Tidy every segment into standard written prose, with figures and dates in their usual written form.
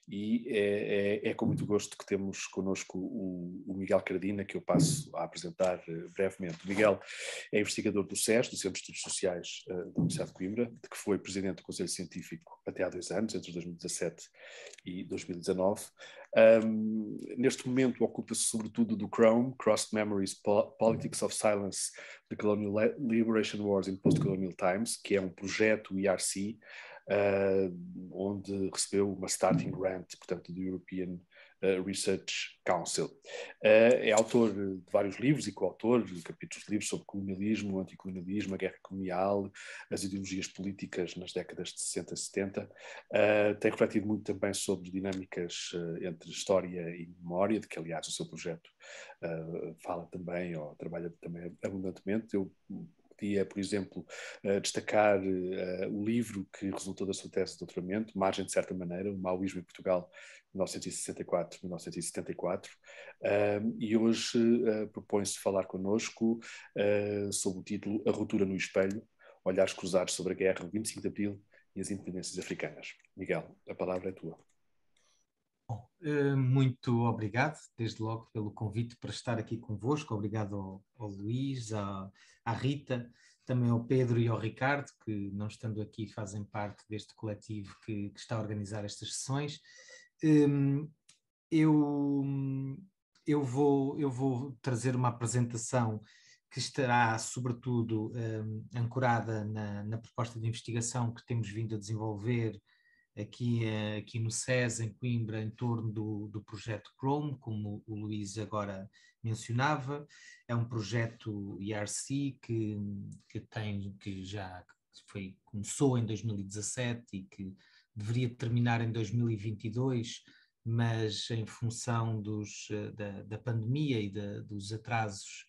e é com muito gosto que temos connosco o Miguel Cardina, que eu passo a apresentar brevemente. O Miguel é investigador do SES, do Centro de Estudos Sociais da Universidade de Coimbra, de que foi presidente do Conselho Científico até há 2 anos, entre 2017 e 2019. Neste momento ocupa-se sobretudo do CROME, Crossed Memories, Politics of Silence, The Colonial Liberation Wars in Post-Colonial Times, que é um projeto IRC, onde recebeu uma starting grant, portanto, do European Research Council. É autor de vários livros e coautor de capítulos de livros sobre colonialismo, o anticolonialismo, a guerra colonial, as ideologias políticas nas décadas de 60 e 70. Tem refletido muito também sobre dinâmicas entre história e memória, de que, aliás, o seu projeto fala também, ou trabalha também abundantemente. Eu podia, por exemplo, destacar o livro que resultou da sua tese de doutoramento, Margem de Certa Maneira, o Maoísmo em Portugal, 1964-1974, e hoje propõe-se falar connosco sob o título A Ruptura no Espelho, Olhares Cruzados sobre a Guerra, o 25 de Abril e as Independências Africanas. Miguel, a palavra é tua. Bom, muito obrigado, desde logo, pelo convite para estar aqui convosco. Obrigado ao Luís, à Rita, também ao Pedro e ao Ricardo, que, não estando aqui, fazem parte deste coletivo que está a organizar estas sessões. Eu vou trazer uma apresentação que estará, sobretudo, ancorada na proposta de investigação que temos vindo a desenvolver aqui no SES, em Coimbra, em torno do projeto CROME, como o Luís agora mencionava. É um projeto IRC que já começou em 2017 e que deveria terminar em 2022, mas em função da pandemia e dos atrasos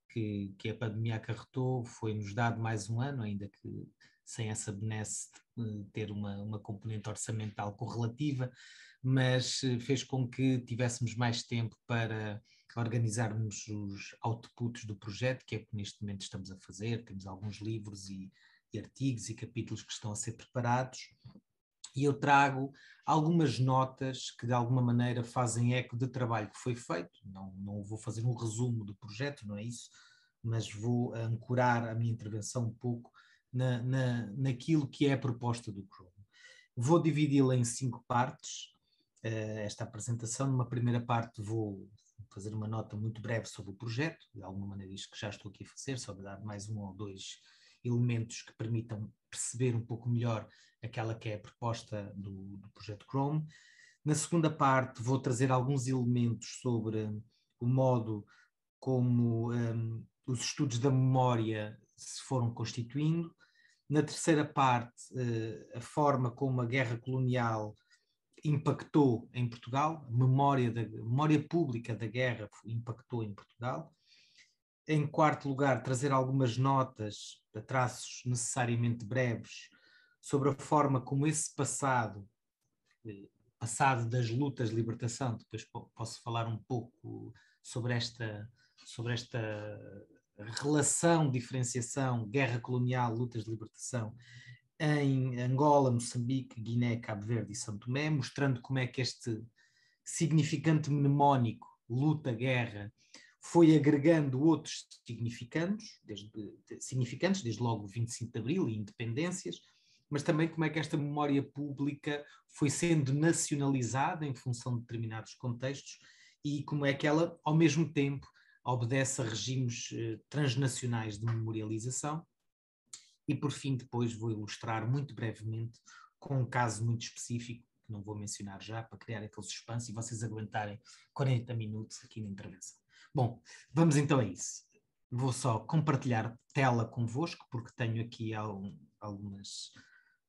que a pandemia acarretou, foi-nos dado mais um ano, ainda que sem essa benesse de ter uma componente orçamental correlativa, mas fez com que tivéssemos mais tempo para organizarmos os outputs do projeto, que é o que neste momento estamos a fazer. Temos alguns livros e artigos e capítulos que estão a ser preparados, e eu trago algumas notas que de alguma maneira fazem eco de trabalho que foi feito. Não vou fazer um resumo do projeto, não é isso, mas vou ancorar a minha intervenção um pouco naquilo que é a proposta do CROME. Vou dividi-la em 5 partes, esta apresentação. Numa primeira parte vou fazer uma nota muito breve sobre o projeto, de alguma maneira isto que já estou aqui a fazer, só para dar mais 1 ou 2 elementos que permitam perceber um pouco melhor aquela que é a proposta do projeto CROME. Na segunda parte vou trazer alguns elementos sobre o modo como os estudos da memória se foram constituindo. Na terceira parte, a forma como a guerra colonial impactou em Portugal, a memória pública da guerra impactou em Portugal. Em quarto lugar, trazer algumas notas, a traços necessariamente breves, sobre a forma como esse passado das lutas de libertação, depois posso falar um pouco sobre esta relação, diferenciação, guerra colonial, lutas de libertação, em Angola, Moçambique, Guiné, Cabo Verde e São Tomé, mostrando como é que este significante mnemónico, luta, guerra, foi agregando outros significantes, desde logo 25 de Abril e independências, mas também como é que esta memória pública foi sendo nacionalizada em função de determinados contextos e como é que ela, ao mesmo tempo, obedece a regimes transnacionais de memorialização. E, por fim, depois vou ilustrar muito brevemente com um caso muito específico, que não vou mencionar já, para criar aquele suspense e vocês aguentarem 40 minutos aqui na intervenção. Bom, vamos então a isso. Vou só compartilhar tela convosco, porque tenho aqui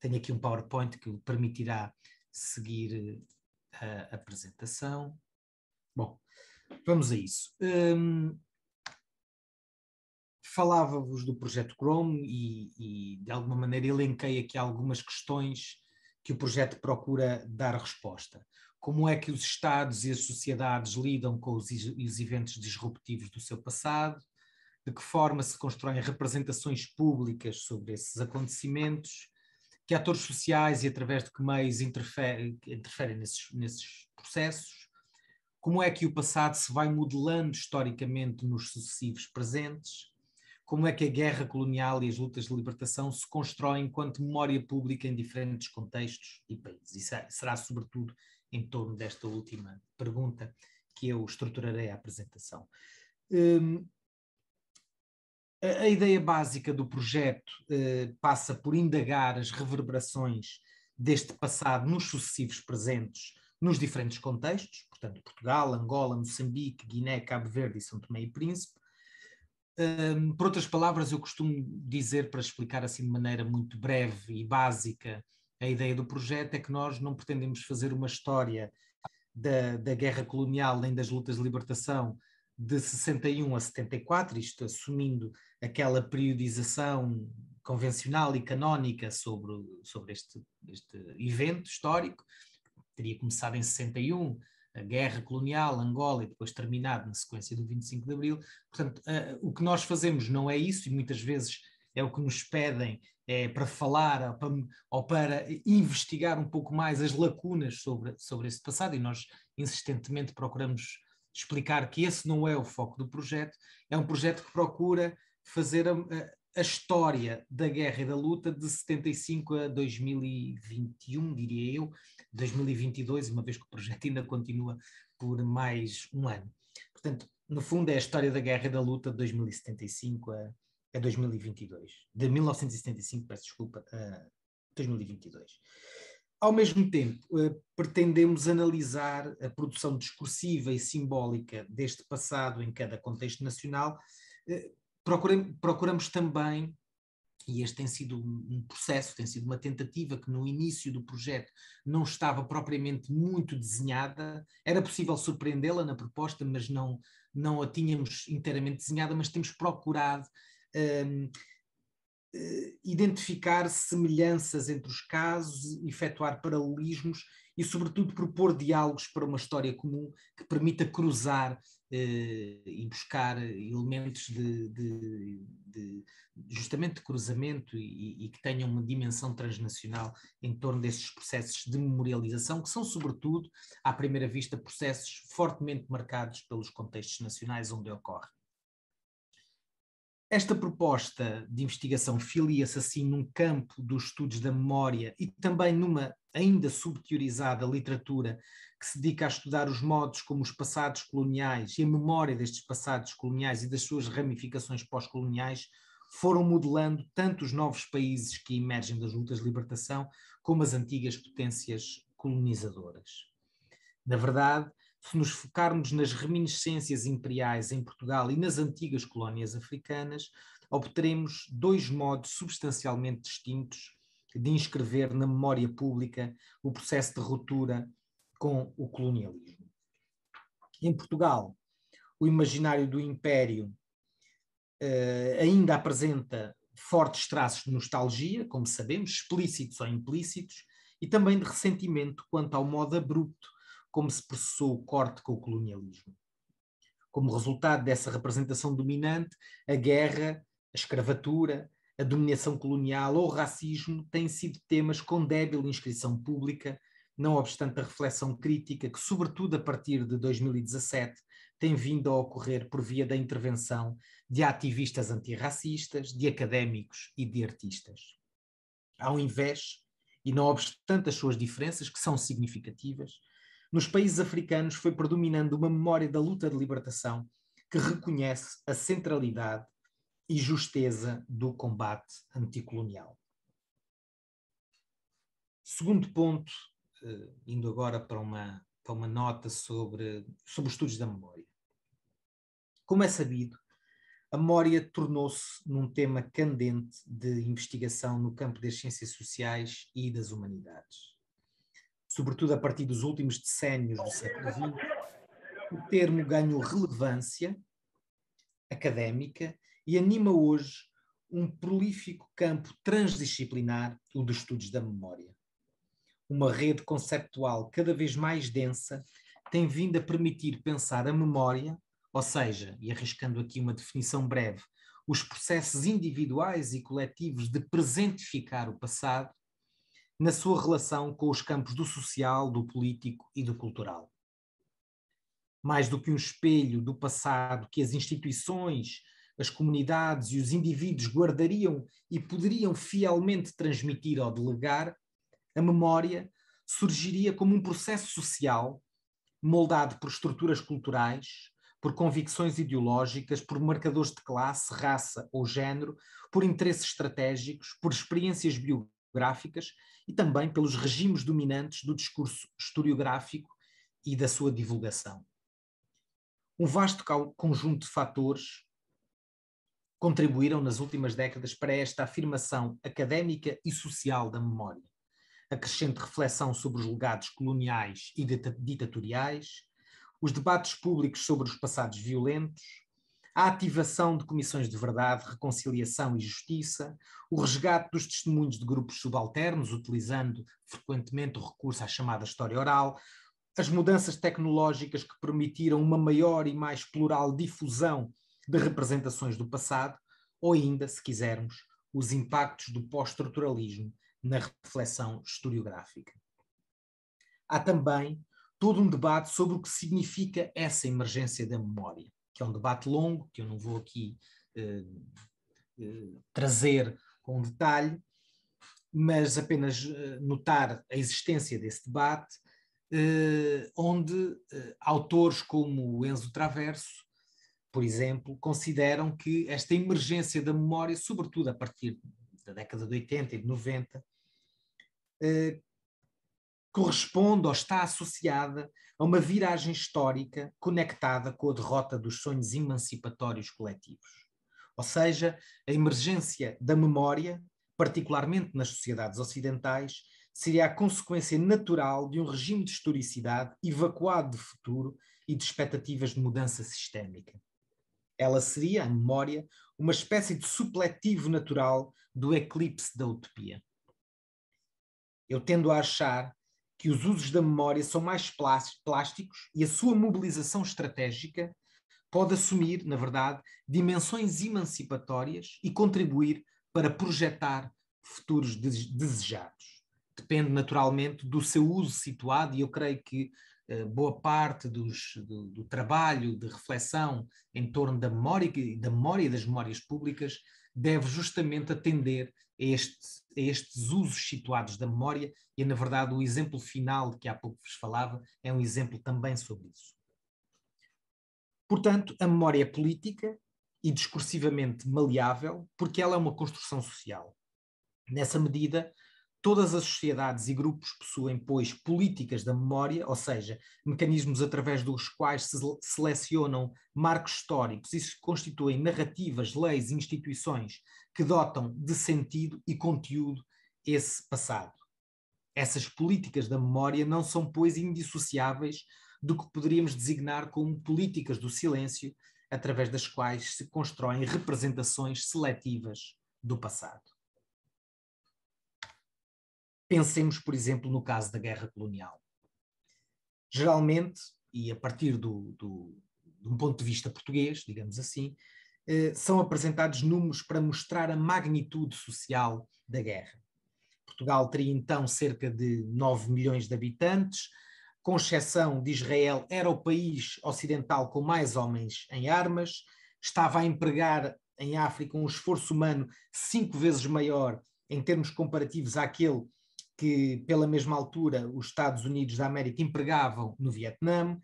tenho aqui um PowerPoint que permitirá seguir a apresentação. Bom, vamos a isso. Falava-vos do projeto CROME e de alguma maneira elenquei aqui algumas questões que o projeto procura dar resposta. Como é que os Estados e as sociedades lidam com os eventos disruptivos do seu passado? De que forma se constroem representações públicas sobre esses acontecimentos? que atores sociais e através de que meios interferem nesses processos, como é que o passado se vai modelando historicamente nos sucessivos presentes, como é que a guerra colonial e as lutas de libertação se constroem enquanto memória pública em diferentes contextos e países. E será sobretudo em torno desta última pergunta que eu estruturarei a apresentação. A ideia básica do projeto passa por indagar as reverberações deste passado nos sucessivos presentes, nos diferentes contextos, portanto, Portugal, Angola, Moçambique, Guiné, Cabo Verde e São Tomé e Príncipe. Por outras palavras, eu costumo dizer, para explicar assim de maneira muito breve e básica, a ideia do projeto é que nós não pretendemos fazer uma história da guerra colonial nem das lutas de libertação de 61 a 74, isto assumindo aquela periodização convencional e canónica sobre este evento histórico. Teria começado em 61, a guerra colonial, Angola, e depois terminado na sequência do 25 de Abril. Portanto, o que nós fazemos não é isso, e muitas vezes é o que nos pedem para falar ou para investigar um pouco mais as lacunas sobre esse passado, e nós insistentemente procuramos explicar que esse não é o foco do projeto. É um projeto que procura fazer a história da guerra e da luta de 75 a 2021, diria eu, 2022, uma vez que o projeto ainda continua por mais um ano. Portanto, no fundo é a história da guerra e da luta de 2075 a 2022, de 1975, peço desculpa, a 2022. Ao mesmo tempo, pretendemos analisar a produção discursiva e simbólica deste passado em cada contexto nacional. Procuramos também, e este tem sido um processo, tem sido uma tentativa que no início do projeto não estava propriamente muito desenhada, era possível surpreendê-la na proposta, mas não a tínhamos inteiramente desenhada, mas temos procurado identificar semelhanças entre os casos, efetuar paralelismos e, sobretudo, propor diálogos para uma história comum que permita cruzar e buscar elementos justamente de cruzamento e que tenham uma dimensão transnacional em torno desses processos de memorialização, que são, sobretudo, à primeira vista, processos fortemente marcados pelos contextos nacionais onde ocorre. Esta proposta de investigação filia-se assim num campo dos estudos da memória e também numa ainda subteorizada literatura que se dedica a estudar os modos como os passados coloniais e a memória destes passados coloniais e das suas ramificações pós-coloniais foram modelando tanto os novos países que emergem das lutas de libertação como as antigas potências colonizadoras. Na verdade, se nos focarmos nas reminiscências imperiais em Portugal e nas antigas colónias africanas, obteremos dois modos substancialmente distintos de inscrever na memória pública o processo de ruptura com o colonialismo. Em Portugal, o imaginário do Império ainda apresenta fortes traços de nostalgia, como sabemos, explícitos ou implícitos, e também de ressentimento quanto ao modo abrupto como se processou o corte com o colonialismo. Como resultado dessa representação dominante, a guerra, a escravatura, a dominação colonial ou o racismo têm sido temas com débil inscrição pública, não obstante a reflexão crítica que, sobretudo a partir de 2017, tem vindo a ocorrer por via da intervenção de ativistas antirracistas, de académicos e de artistas. Ao invés, e não obstante as suas diferenças, que são significativas, nos países africanos foi predominando uma memória da luta de libertação que reconhece a centralidade e justeza do combate anticolonial. Segundo ponto, indo agora para uma nota sobre os estudos da memória. Como é sabido, a memória tornou-se num tema candente de investigação no campo das ciências sociais e das humanidades. Sobretudo a partir dos últimos decénios do século XX, o termo ganhou relevância académica e anima hoje um prolífico campo transdisciplinar, o dos estudos da memória. Uma rede conceptual cada vez mais densa tem vindo a permitir pensar a memória, ou seja, e arriscando aqui uma definição breve, os processos individuais e coletivos de presentificar o passado, na sua relação com os campos do social, do político e do cultural. Mais do que um espelho do passado que as instituições, as comunidades e os indivíduos guardariam e poderiam fielmente transmitir ou delegar, a memória surgiria como um processo social moldado por estruturas culturais, por convicções ideológicas, por marcadores de classe, raça ou género, por interesses estratégicos, por experiências biográficas e também pelos regimes dominantes do discurso historiográfico e da sua divulgação. Um vasto conjunto de fatores contribuíram nas últimas décadas para esta afirmação académica e social da memória. A crescente reflexão sobre os legados coloniais e ditatoriais, os debates públicos sobre os passados violentos, a ativação de comissões de verdade, reconciliação e justiça, o resgate dos testemunhos de grupos subalternos, utilizando frequentemente o recurso à chamada história oral, as mudanças tecnológicas que permitiram uma maior e mais plural difusão de representações do passado, ou ainda, se quisermos, os impactos do pós-estruturalismo na reflexão historiográfica. Há também todo um debate sobre o que significa essa emergência da memória, que é um debate longo, que eu não vou aqui trazer com detalhe, mas apenas notar a existência desse debate, onde autores como o Enzo Traverso, por exemplo, consideram que esta emergência da memória, sobretudo a partir da década de 80 e de 90, corresponde ou está associada a uma viragem histórica conectada com a derrota dos sonhos emancipatórios coletivos. Ou seja, a emergência da memória, particularmente nas sociedades ocidentais, seria a consequência natural de um regime de historicidade evacuado de futuro e de expectativas de mudança sistémica. Ela seria, a memória, uma espécie de supletivo natural do eclipse da utopia. Eu tendo a achar que os usos da memória são mais plásticos e a sua mobilização estratégica pode assumir, na verdade, dimensões emancipatórias e contribuir para projetar futuros desejados. Depende, naturalmente, do seu uso situado, e eu creio que boa parte do trabalho de reflexão em torno da memória e das memórias públicas deve justamente atender a estes usos situados da memória, e, na verdade, o exemplo final de que há pouco vos falava é um exemplo também sobre isso. Portanto, a memória é política e discursivamente maleável, porque ela é uma construção social. Nessa medida, todas as sociedades e grupos possuem, pois, políticas da memória, ou seja, mecanismos através dos quais se selecionam marcos históricos e se constituem narrativas, leis e instituições que dotam de sentido e conteúdo esse passado. Essas políticas da memória não são, pois, indissociáveis do que poderíamos designar como políticas do silêncio, através das quais se constroem representações seletivas do passado. Pensemos, por exemplo, no caso da guerra colonial. Geralmente, e a partir de um ponto de vista português, digamos assim, são apresentados números para mostrar a magnitude social da guerra. Portugal teria então cerca de 9 milhões de habitantes, com exceção de Israel, era o país ocidental com mais homens em armas, estava a empregar em África um esforço humano 5 vezes maior em termos comparativos àquele que, pela mesma altura, os Estados Unidos da América empregavam no Vietnã.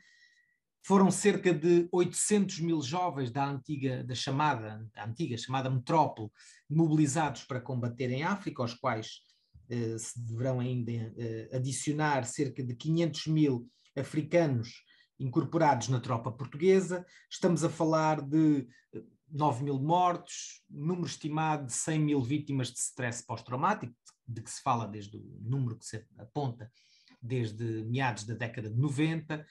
Foram cerca de 800 mil jovens da chamada metrópole mobilizados para combater em África, aos quais se deverão ainda adicionar cerca de 500 mil africanos incorporados na tropa portuguesa. Estamos a falar de 9 mil mortos, número estimado de 100 mil vítimas de stress pós-traumático, de que se fala desde o número que se aponta desde meados da década de 90,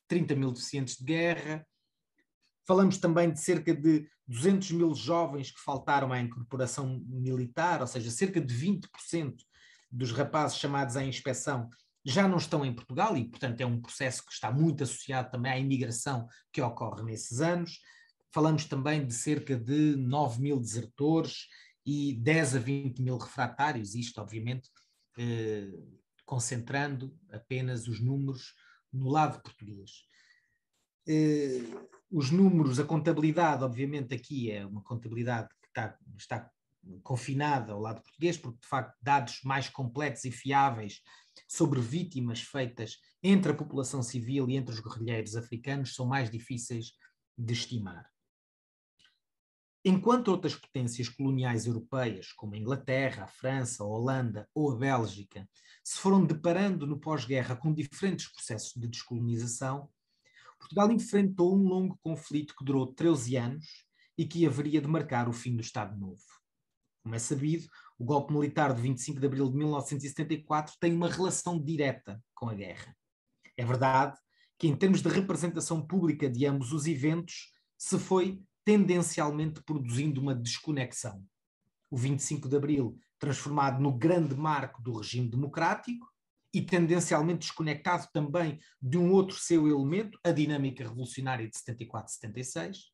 30 mil deficientes de guerra. Falamos também de cerca de 200 mil jovens que faltaram à incorporação militar, ou seja, cerca de 20% dos rapazes chamados à inspeção já não estão em Portugal e, portanto, é um processo que está muito associado também à imigração que ocorre nesses anos. Falamos também de cerca de 9 mil desertores e 10 a 20 mil refratários, isto, obviamente, concentrando apenas os números no lado português. Os números, a contabilidade, obviamente aqui é uma contabilidade que está confinada ao lado português, porque de facto dados mais completos e fiáveis sobre vítimas feitas entre a população civil e entre os guerrilheiros africanos são mais difíceis de estimar. Enquanto outras potências coloniais europeias, como a Inglaterra, a França, a Holanda ou a Bélgica, se foram deparando no pós-guerra com diferentes processos de descolonização, Portugal enfrentou um longo conflito que durou 13 anos e que haveria de marcar o fim do Estado Novo. Como é sabido, o golpe militar de 25 de abril de 1974 tem uma relação direta com a guerra. É verdade que, em termos de representação pública de ambos os eventos, se foi tendencialmente produzindo uma desconexão. O 25 de abril transformado no grande marco do regime democrático e tendencialmente desconectado também de um outro seu elemento, a dinâmica revolucionária de 74-76,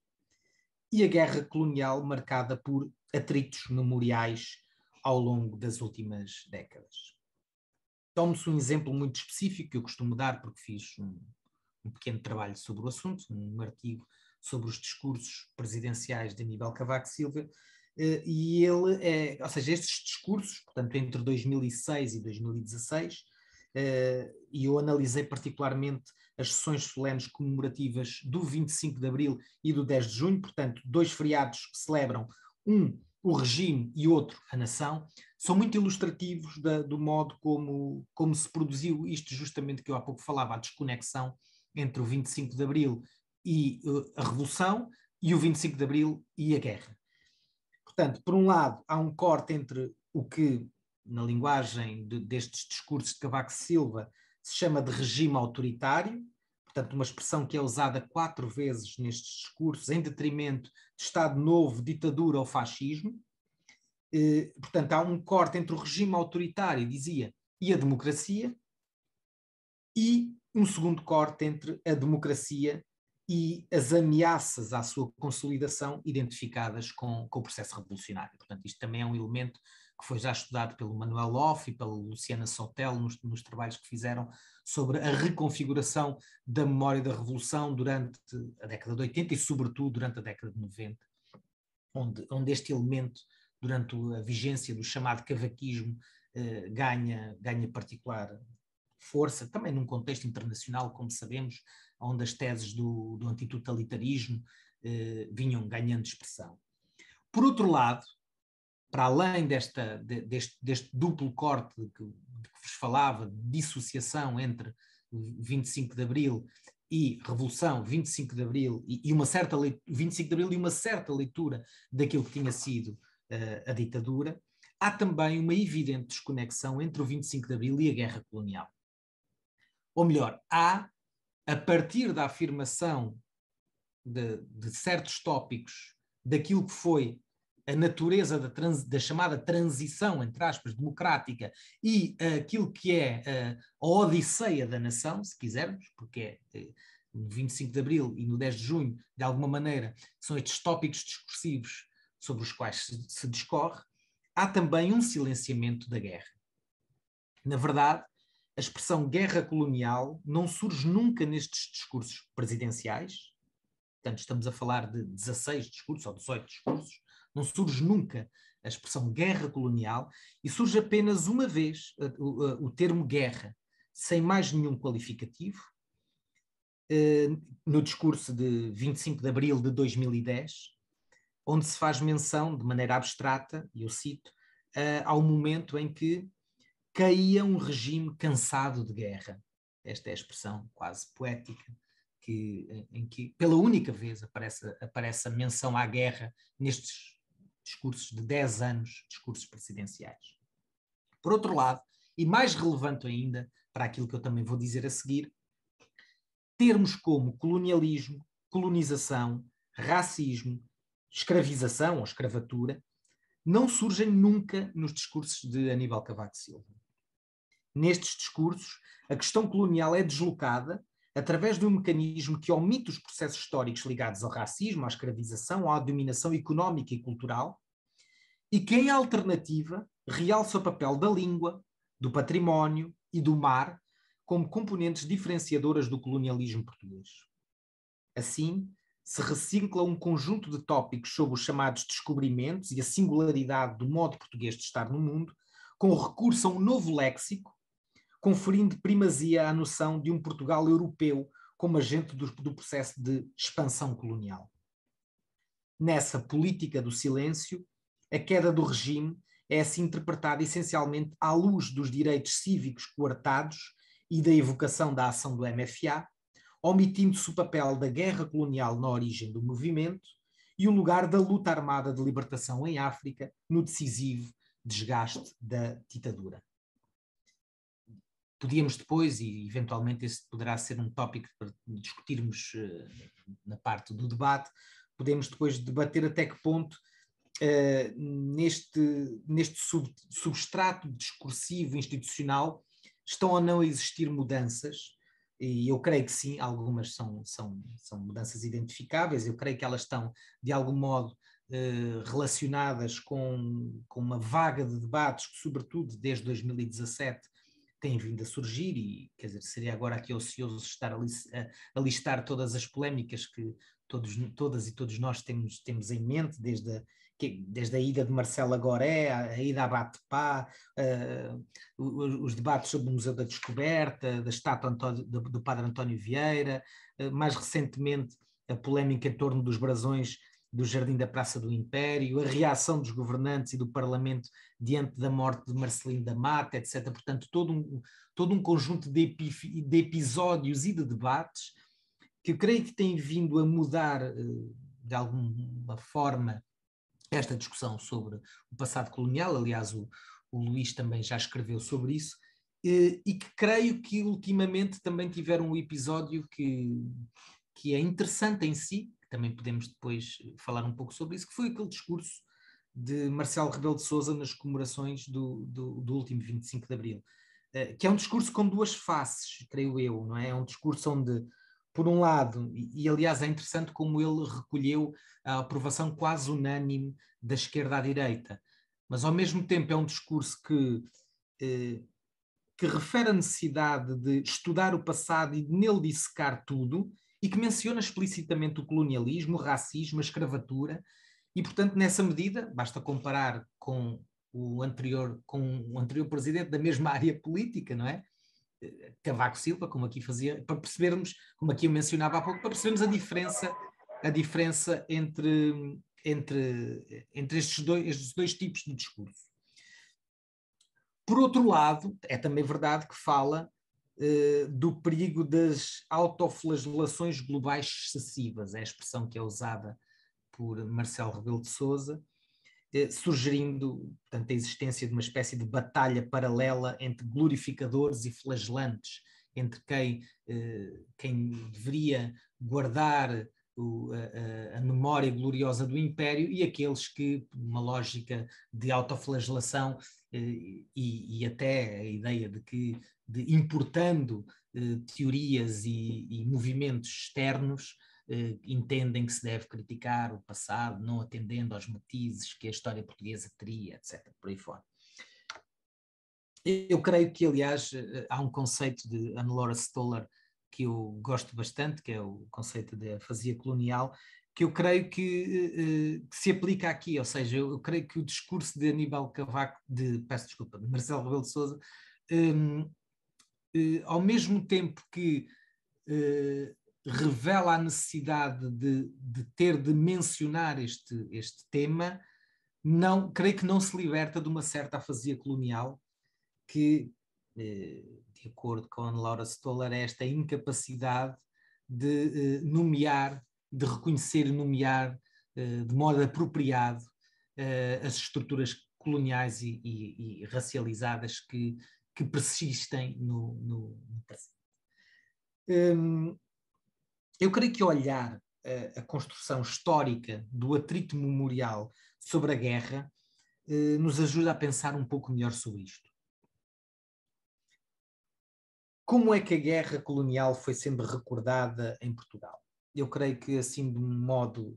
e a guerra colonial marcada por atritos memoriais ao longo das últimas décadas. Tome-se um exemplo muito específico que eu costumo dar porque fiz um pequeno trabalho sobre o assunto, um artigo sobre os discursos presidenciais de Aníbal Cavaco Silva, e ele, ou seja, estes discursos, portanto, entre 2006 e 2016, e eu analisei particularmente as sessões solenes comemorativas do 25 de Abril e do 10 de Junho, portanto, dois feriados que celebram o regime e outro a nação, são muito ilustrativos do modo como se produziu isto justamente que eu há pouco falava, a desconexão entre o 25 de Abril e a Revolução e o 25 de Abril e a guerra. Portanto, por um lado, há um corte entre o que, na linguagem destes discursos de Cavaco Silva, se chama de regime autoritário, portanto, uma expressão que é usada 4 vezes nestes discursos, em detrimento de Estado Novo, ditadura ou fascismo. Portanto, há um corte entre o regime autoritário, dizia, e a democracia, e um segundo corte entre a democracia e as ameaças à sua consolidação identificadas com o processo revolucionário. Portanto, isto também é um elemento que foi já estudado pelo Manuel Hoff e pela Luciana Sotelo nos trabalhos que fizeram sobre a reconfiguração da memória da Revolução durante a década de 80 e, sobretudo, durante a década de 90, onde este elemento, durante a vigência do chamado cavaquismo, ganha particular força, também num contexto internacional, como sabemos, onde as teses do antitotalitarismo vinham ganhando expressão. Por outro lado, para além deste duplo corte de que vos falava, de dissociação entre 25 de Abril e Revolução, 25 de Abril e uma certa 25 de Abril e uma certa leitura daquilo que tinha sido a ditadura, há também uma evidente desconexão entre o 25 de Abril e a guerra colonial. Ou melhor, há, a partir da afirmação de certos tópicos daquilo que foi a natureza da chamada transição, entre aspas, democrática, e aquilo que é a odisseia da nação, se quisermos, porque no 25 de Abril e no 10 de Junho, de alguma maneira, são estes tópicos discursivos sobre os quais se discorre, há também um silenciamento da guerra. Na verdade, a expressão guerra colonial não surge nunca nestes discursos presidenciais, portanto estamos a falar de 16 discursos ou 18 discursos, não surge nunca a expressão guerra colonial e surge apenas uma vez o termo guerra, sem mais nenhum qualificativo, no discurso de 25 de abril de 2010, onde se faz menção de maneira abstrata, e eu cito, ao momento em que caía um regime cansado de guerra. Esta é a expressão quase poética em que pela única vez aparece a menção à guerra nestes discursos de 10 anos, discursos presidenciais. Por outro lado, e mais relevante ainda para aquilo que eu também vou dizer a seguir, termos como colonialismo, colonização, racismo, escravização ou escravatura não surgem nunca nos discursos de Aníbal Cavaco Silva. Nestes discursos, a questão colonial é deslocada através de um mecanismo que omite os processos históricos ligados ao racismo, à escravização, à dominação económica e cultural, e que, em alternativa, realça o papel da língua, do património e do mar como componentes diferenciadoras do colonialismo português. Assim, se recicla um conjunto de tópicos sobre os chamados descobrimentos e a singularidade do modo português de estar no mundo, com recurso a um novo léxico, conferindo primazia à noção de um Portugal europeu como agente do processo de expansão colonial. Nessa política do silêncio, a queda do regime é assim interpretada essencialmente à luz dos direitos cívicos coartados e da evocação da ação do MFA, omitindo-se o papel da guerra colonial na origem do movimento e o lugar da luta armada de libertação em África no decisivo desgaste da ditadura. Podíamos depois, e eventualmente esse poderá ser um tópico para discutirmos na parte do debate, podemos depois debater até que ponto neste substrato discursivo institucional estão ou não a existir mudanças, e eu creio que sim, algumas são mudanças identificáveis, eu creio que elas estão de algum modo relacionadas com uma vaga de debates que, sobretudo desde 2017, têm vindo a surgir, e quer dizer, seria agora aqui ocioso estar a listar todas as polémicas que todas e todos nós temos em mente, desde a ida de Marcela Goré, a ida à Bate-Pá, os debates sobre o Museu da Descoberta, da estátua do Padre António Vieira, mais recentemente a polémica em torno dos brasões do Jardim da Praça do Império, a reação dos governantes e do Parlamento diante da morte de Marcelino da Mata, etc. Portanto, todo um conjunto de episódios e de debates que eu creio que tem vindo a mudar, de alguma forma, esta discussão sobre o passado colonial. Aliás, o Luís também já escreveu sobre isso, e que creio que ultimamente também tiveram um episódio que é interessante em si, que também podemos depois falar um pouco sobre isso, que foi aquele discurso de Marcelo Rebelo de Sousa nas comemorações do último 25 de Abril, que é um discurso com duas faces, creio eu, não é? É um discurso onde, por um lado, e aliás é interessante como ele recolheu a aprovação quase unânime da esquerda à direita, mas ao mesmo tempo é um discurso que refere a necessidade de estudar o passado e de nele dissecar tudo, e que menciona explicitamente o colonialismo, o racismo, a escravatura, e portanto nessa medida, basta comparar com o anterior presidente da mesma área política, não é? Cavaco Silva, como aqui fazia, para percebermos, como aqui eu mencionava há pouco, para percebermos a diferença entre estes dois tipos de discurso. Por outro lado, é também verdade que fala do perigo das autoflagelações globais excessivas, é a expressão que é usada por Marcelo Rebelo de Sousa, sugerindo, portanto, a existência de uma espécie de batalha paralela entre glorificadores e flagelantes, entre quem deveria guardar a memória gloriosa do Império e aqueles que, uma lógica de autoflagelação e até a ideia de importando teorias e movimentos externos, entendem que se deve criticar o passado, não atendendo aos matizes que a história portuguesa teria, etc., por aí fora. Eu creio que, aliás, há um conceito de Hannelore Stoller que eu gosto bastante, que é o conceito da afasia colonial, que eu creio que se aplica aqui, ou seja, eu creio que o discurso de Aníbal Cavaco, de Marcelo Rebelo de Sousa, ao mesmo tempo que revela a necessidade de ter de mencionar este tema, creio que não se liberta de uma certa afasia colonial que, de acordo com Laura Stoller, é esta incapacidade de nomear, de reconhecer e nomear de modo apropriado as estruturas coloniais e racializadas que persistem no passado. Eu creio que olhar a construção histórica do atrito memorial sobre a guerra nos ajuda a pensar um pouco melhor sobre isto. Como é que a guerra colonial foi sendo recordada em Portugal? Eu creio que, assim, de um modo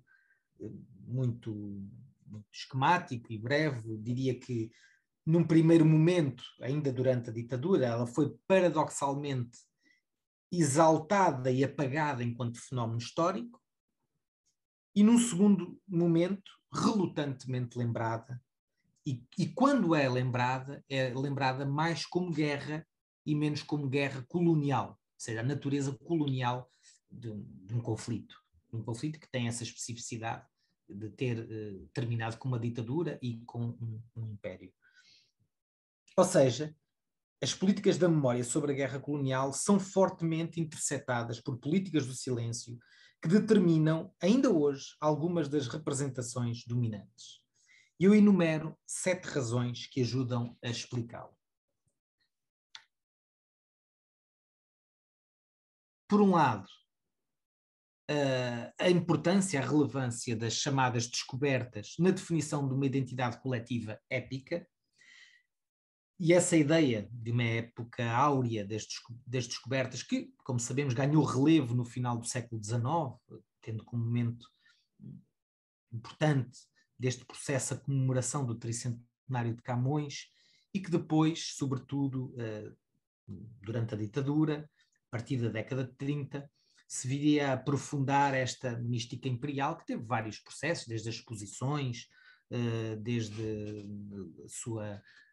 muito esquemático e breve, diria que num primeiro momento, ainda durante a ditadura, ela foi paradoxalmente exaltada e apagada enquanto fenómeno histórico, e num segundo momento, relutantemente lembrada, e quando é lembrada mais como guerra e menos como guerra colonial, ou seja, a natureza colonial de um conflito que tem essa especificidade de ter terminado com uma ditadura e com um império. Ou seja, as políticas da memória sobre a guerra colonial são fortemente interceptadas por políticas do silêncio que determinam, ainda hoje, algumas das representações dominantes. Eu enumero 7 razões que ajudam a explicá-lo. Por um lado, a importância, a relevância das chamadas descobertas na definição de uma identidade coletiva épica, e essa ideia de uma época áurea das descobertas, que, como sabemos, ganhou relevo no final do século XIX, tendo como momento importante deste processo a comemoração do tricentenário de Camões, e que depois, sobretudo durante a ditadura, a partir da década de 30, se viria a aprofundar esta mística imperial, que teve vários processos, desde as exposições, desde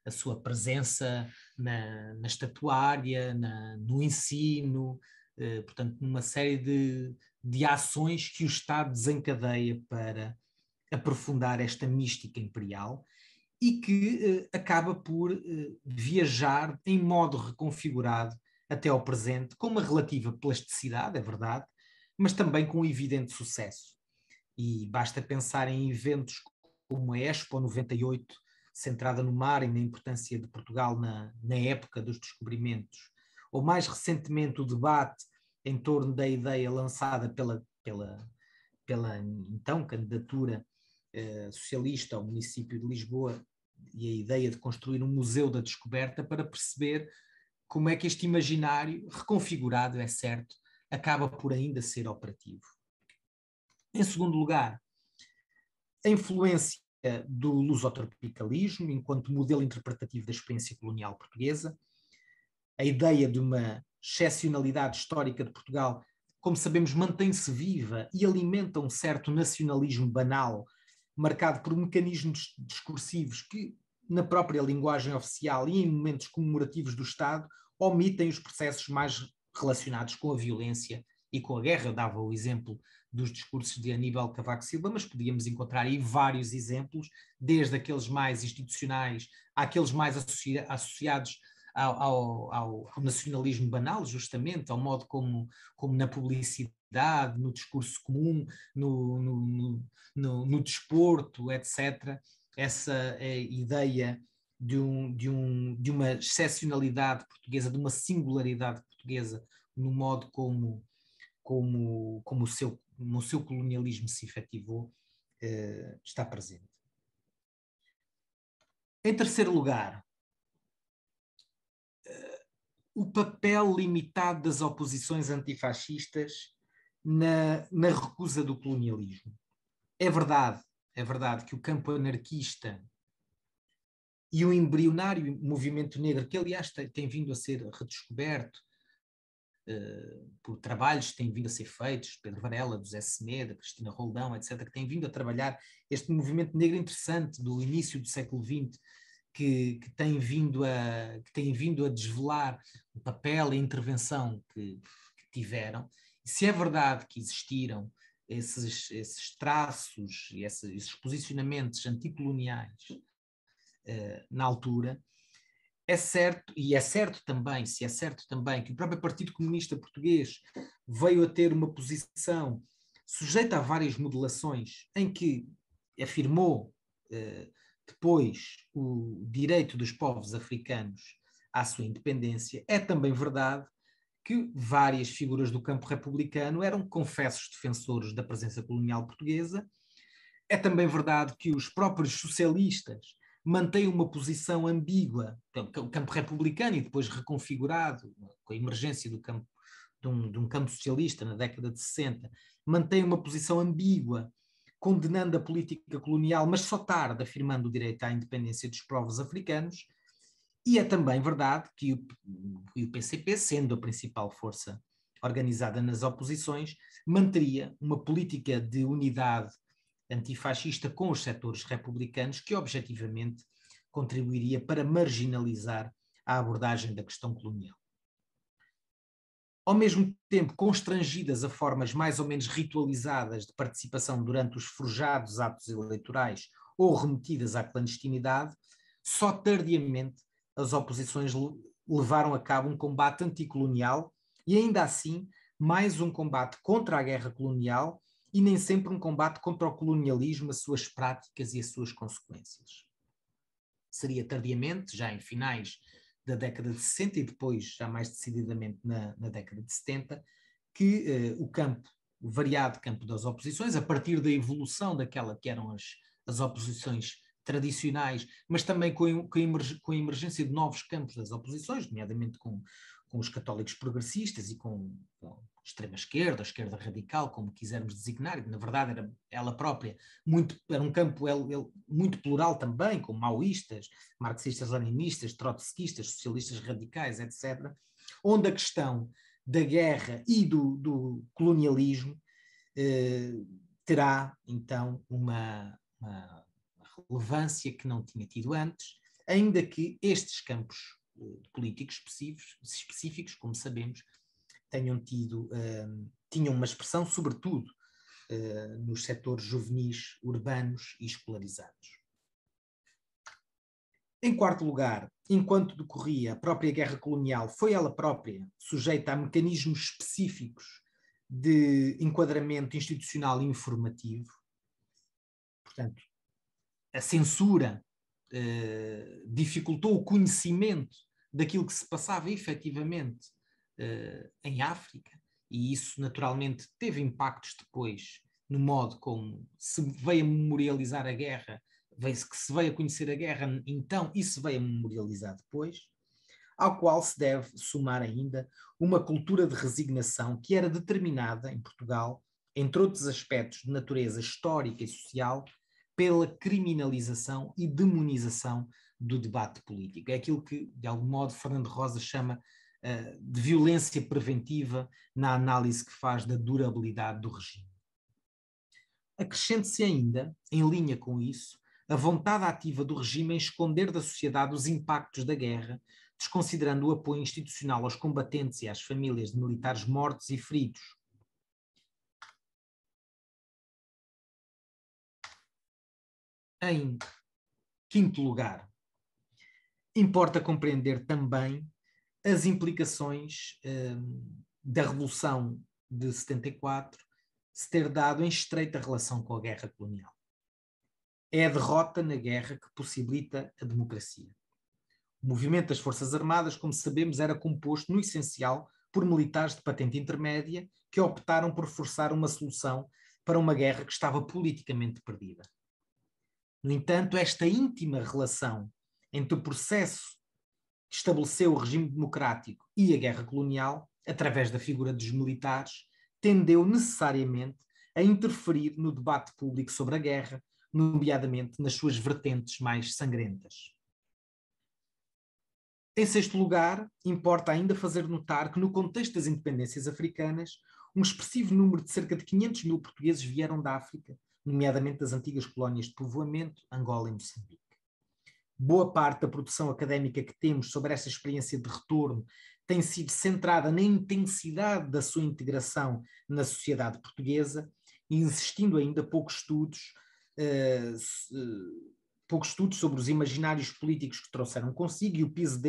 a sua presença na estatuária, no ensino, portanto, numa série de ações que o Estado desencadeia para aprofundar esta mística imperial e que acaba por viajar em modo reconfigurado até ao presente, com uma relativa plasticidade, é verdade, mas também com um evidente sucesso. E basta pensar em eventos como a Expo 98, centrada no mar e na importância de Portugal na época dos descobrimentos, ou mais recentemente o debate em torno da ideia lançada pela então candidatura socialista ao município de Lisboa e a ideia de construir um museu da descoberta, para perceber como é que este imaginário, reconfigurado, é certo, acaba por ainda ser operativo. Em segundo lugar, a influência do lusotropicalismo enquanto modelo interpretativo da experiência colonial portuguesa, a ideia de uma excepcionalidade histórica de Portugal, como sabemos, mantém-se viva e alimenta um certo nacionalismo banal, marcado por mecanismos discursivos que, na própria linguagem oficial e em momentos comemorativos do Estado, omitem os processos mais relacionados com a violência e com a guerra. Eu dava o exemplo dos discursos de Aníbal Cavaco Silva, mas podíamos encontrar aí vários exemplos, desde aqueles mais institucionais àqueles mais associados ao nacionalismo banal, justamente, ao modo como na publicidade, no discurso comum, no desporto, etc., essa ideia de uma excepcionalidade portuguesa, de uma singularidade portuguesa no modo como o seu colonialismo se efetivou, está presente. Em terceiro lugar, o papel limitado das oposições antifascistas na recusa do colonialismo. É verdade que o campo anarquista e o embrionário movimento negro, que aliás tem vindo a ser redescoberto por trabalhos que têm vindo a ser feitos, Pedro Varela, José Semedo, Cristina Roldão, etc., que têm vindo a trabalhar este movimento negro interessante do início do século XX, que tem vindo a desvelar o papel e a intervenção que tiveram. E se é verdade que existiram esses traços e esses posicionamentos anticoloniais na altura, é certo também que o próprio Partido Comunista Português veio a ter uma posição sujeita a várias modelações, em que afirmou depois o direito dos povos africanos à sua independência. É também verdade que várias figuras do campo republicano eram confessos defensores da presença colonial portuguesa. É também verdade que os próprios socialistas mantém uma posição ambígua, o campo republicano, e depois reconfigurado com a emergência do campo, de um campo socialista na década de 60, mantém uma posição ambígua condenando a política colonial, mas só tarde afirmando o direito à independência dos povos africanos. E é também verdade que o PCP, sendo a principal força organizada nas oposições, manteria uma política de unidade antifascista com os setores republicanos que objetivamente contribuiria para marginalizar a abordagem da questão colonial. Ao mesmo tempo, constrangidas a formas mais ou menos ritualizadas de participação durante os forjados atos eleitorais ou remetidas à clandestinidade, só tardiamente as oposições levaram a cabo um combate anticolonial e, ainda assim, mais um combate contra a guerra colonial e nem sempre um combate contra o colonialismo, as suas práticas e as suas consequências. Seria tardiamente, já em finais da década de 60 e depois, já mais decididamente na década de 70, que o variado campo das oposições, a partir da evolução daquela que eram as oposições tradicionais, mas também com a emergência de novos campos das oposições, nomeadamente com os católicos progressistas e com a extrema-esquerda, a esquerda radical, como quisermos designar, e na verdade era ela própria, era um campo muito plural também, com maoístas, marxistas-leninistas, trotskistas, socialistas radicais, etc., onde a questão da guerra e do colonialismo terá, então, uma relevância que não tinha tido antes, ainda que estes campos políticos específicos, como sabemos, tinham uma expressão, sobretudo, nos setores juvenis, urbanos e escolarizados. Em quarto lugar, enquanto decorria a própria guerra colonial, foi ela própria sujeita a mecanismos específicos de enquadramento institucional e informativo. Portanto, a censura dificultou o conhecimento daquilo que se passava efetivamente em África, e isso naturalmente teve impactos depois no modo como se veio a memorializar a guerra, que se veio a conhecer a guerra então e se veio a memorializar depois, ao qual se deve somar ainda uma cultura de resignação que era determinada em Portugal, entre outros aspectos de natureza histórica e social, pela criminalização e demonização do debate político. É aquilo que, de algum modo, Fernando Rosa chama de violência preventiva na análise que faz da durabilidade do regime. Acrescente-se ainda, em linha com isso, a vontade ativa do regime em esconder da sociedade os impactos da guerra, desconsiderando o apoio institucional aos combatentes e às famílias de militares mortos e feridos. Em quinto lugar, importa compreender também as implicações da Revolução de 74 se ter dado em estreita relação com a guerra colonial. É a derrota na guerra que possibilita a democracia. O movimento das Forças Armadas, como sabemos, era composto, no essencial, por militares de patente intermédia que optaram por forçar uma solução para uma guerra que estava politicamente perdida. No entanto, esta íntima relação entre o processo que estabeleceu o regime democrático e a guerra colonial, através da figura dos militares, tendeu necessariamente a interferir no debate público sobre a guerra, nomeadamente nas suas vertentes mais sangrentas. Em sexto lugar, importa ainda fazer notar que no contexto das independências africanas, um expressivo número de cerca de 500 mil portugueses vieram da África, nomeadamente das antigas colónias de povoamento, Angola e Moçambique. Boa parte da produção académica que temos sobre esta experiência de retorno tem sido centrada na intensidade da sua integração na sociedade portuguesa, existindo ainda poucos estudos sobre os imaginários políticos que trouxeram consigo e o peso